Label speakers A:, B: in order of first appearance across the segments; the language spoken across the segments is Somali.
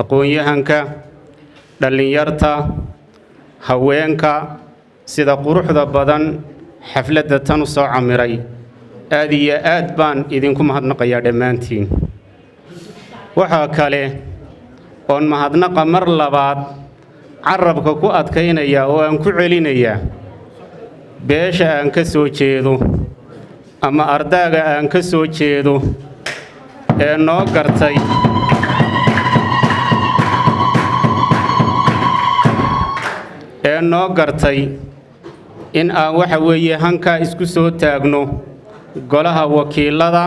A: aqoon-yahanka dhalinyarta haweenka sida quruxda badan xafladda tan u soo camiray aad iyo aad baan idinku mahadnaqayaa dhammaantiin waxaa kale oon mahadnaqa mar labaad carabka ku adkaynaya oo aan ku celinayaa beesha aan ka soo jeedo ama ardaaga aan ka soo jeedo ee noo gartay in aan waxa weeye hankaa isku soo taagno golaha wakiilada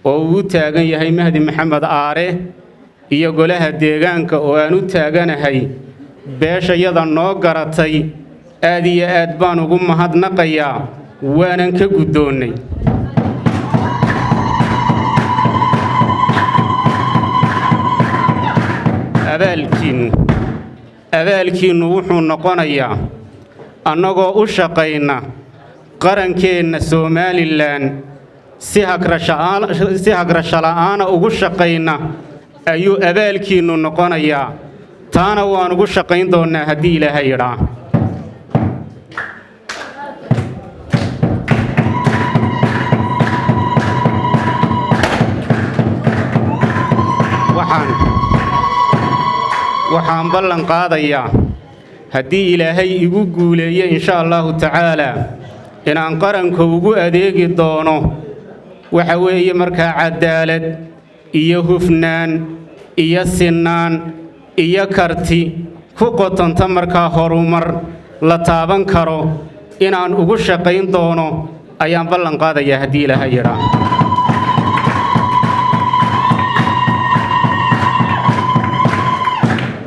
A: oo uu taagan yahay Mahdi Maxamed Aare iyo golaha deegaanka oo aan u taaganahay beeshayada noo garatay aad iyo aad baan ugu mahadnaqayaa waanan ka guddoonnay abaalkiinnu wuxuu noqonayaa annagoo u shaqayna qarankeenna Somaliland si hagrasho la'aana ugu shaqayna ayuu abaalkiinnu noqonayaa taana waan ugu shaqayn doonnaa haddii Ilaahay yidhaa waxaan ballan qaadayaa haddii Ilaahay igu guuleeyo insha Allahu tacaala inaan qaranka ugu adeegi doono waxa weeye markaa cadaalad iyo hufnaan iyo sinaan iyo karti ku qotonta markaa horumar la taaban karo inaan ugu shaqayn doono ayaan ballan qaadayaa haddii Ilaahay yidhaa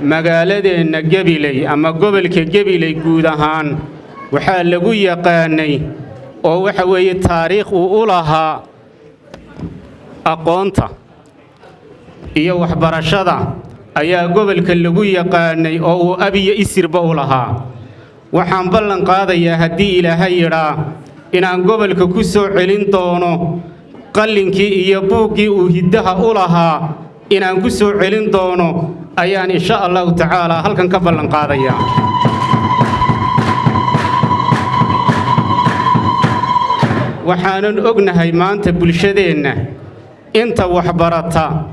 A: magaaladeenna Gabiley ama gobolka Gabiley guud ahaan waxaa lagu yaqaanay oo waxa weeye taariikh uu u lahaa aqoonta iyo waxbarashada ayaa gobolka lagu yaqaanay oo uu abiyo isirba u lahaa waxaan ballan qaadayaa haddii Ilaahay yidhaa inaan gobolka ku soo celin doono qallinkii iyo buuggii uu hiddaha u lahaa inaan ku soo celin doono ayaan insha Allahu tacaala halkan ka ballan qaadayaa waxaanan ognahay maanta bulshadeenna inta waxbarata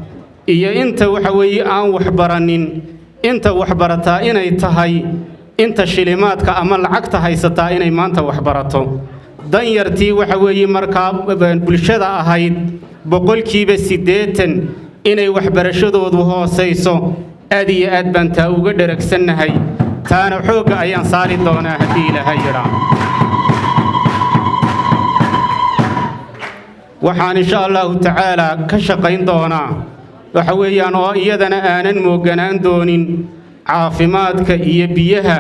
A: iyo inta waxa weeye aan waxbaranin inta waxbarataa inay tahay inta shilimaadka ama lacagta haysataa inay maanta waxbarato danyartii waxa weeye markaa bulshada ahayd 80% inay waxbarashadoodu hooseyso aad iyo aad baan taa uga dharagsannahay taana xoogga ayaan saari doonaa haddii Ilaahay yidhaa waxaan insha Allahu tacaala ka shaqayn doonaa waxa weeyaan oo iyadana aanan mooganaan doonin caafimaadka iyo biyaha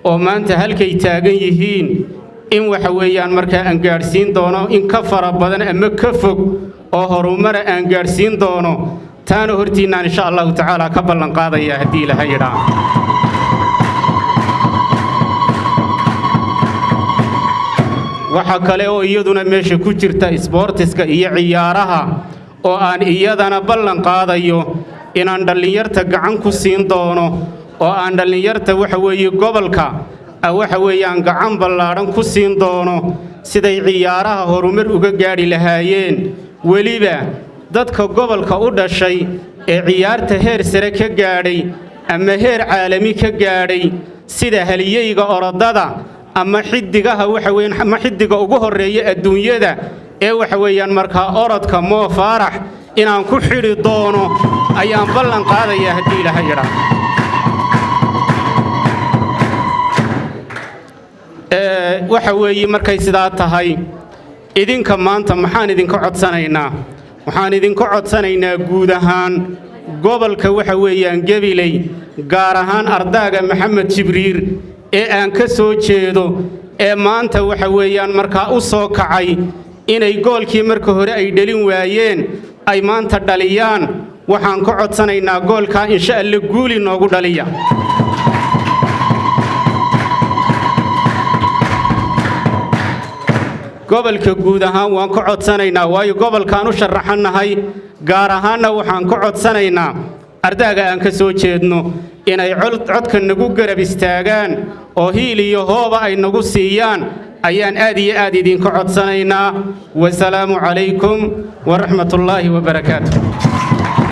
A: oo maanta halkay taagan yihiin in waxa weeyaan markaa aan gaadhsiin doono in ka fara badan ama ka fog oo horumar aan gaadhsiin doono taana hortiinaan insha Allahu tacaala ka ballan qaadayaa haddii Ilaahay yidhaa waxa kale oo iyaduna meesha ku jirta sportiska iyo ciyaaraha oo aan iyadana ballan qaadayo inaan dhalinyarta gacan ku siin doono oo aan dhalinyarta waxa weeye gobolka waxa weeyaan gacan ballaaran ku siin doono siday ciyaaraha horumar uga gaadhi lahaayeen weliba dadka gobolka u dhashay ee ciyaarta heer sare ka gaadhay ama heer caalami ka gaadhay sida haliyeyga orodada ama xidigaha waxa weeyaan ama xidiga ugu horeeya adduunyada ee waxa weeyaan markaa orodka Mo Farah inaan ku xiri doono ayaan ballan qaadayaa haddii Ilaahay yidhaa waxa weeye markay sidaa tahay idinka maanta maxaan idinka codsanaynaa waxaan idinka codsanaynaa guud ahaan gobolka waxa weeyaan Gabiley gaar ahaan ardaaga Maxamed Jibriil ee aan ka soo jeedo ee maanta waxa weeyaan markaa u soo kacay inay goolkii marka hore ay dhalin waayeen ay maanta dhaliyaan waxaan ka codsanaynaa goolka insha Allah guuli noogu dhaliya gobolka guud ahaan waan ka codsanaynaa waayo gobolkaan u sharaxanahay gaar ahaanna waxaan ka codsanaynaa ardaaga aan ka soo jeedno inay codka nagu garab istaagaan oo hiil iyo hooba ay nagu siiyaan ayaan aad iyo aad idinka codsanaynaa. wasalaamu calaykum waraxmatullaahi wabarakaatuh.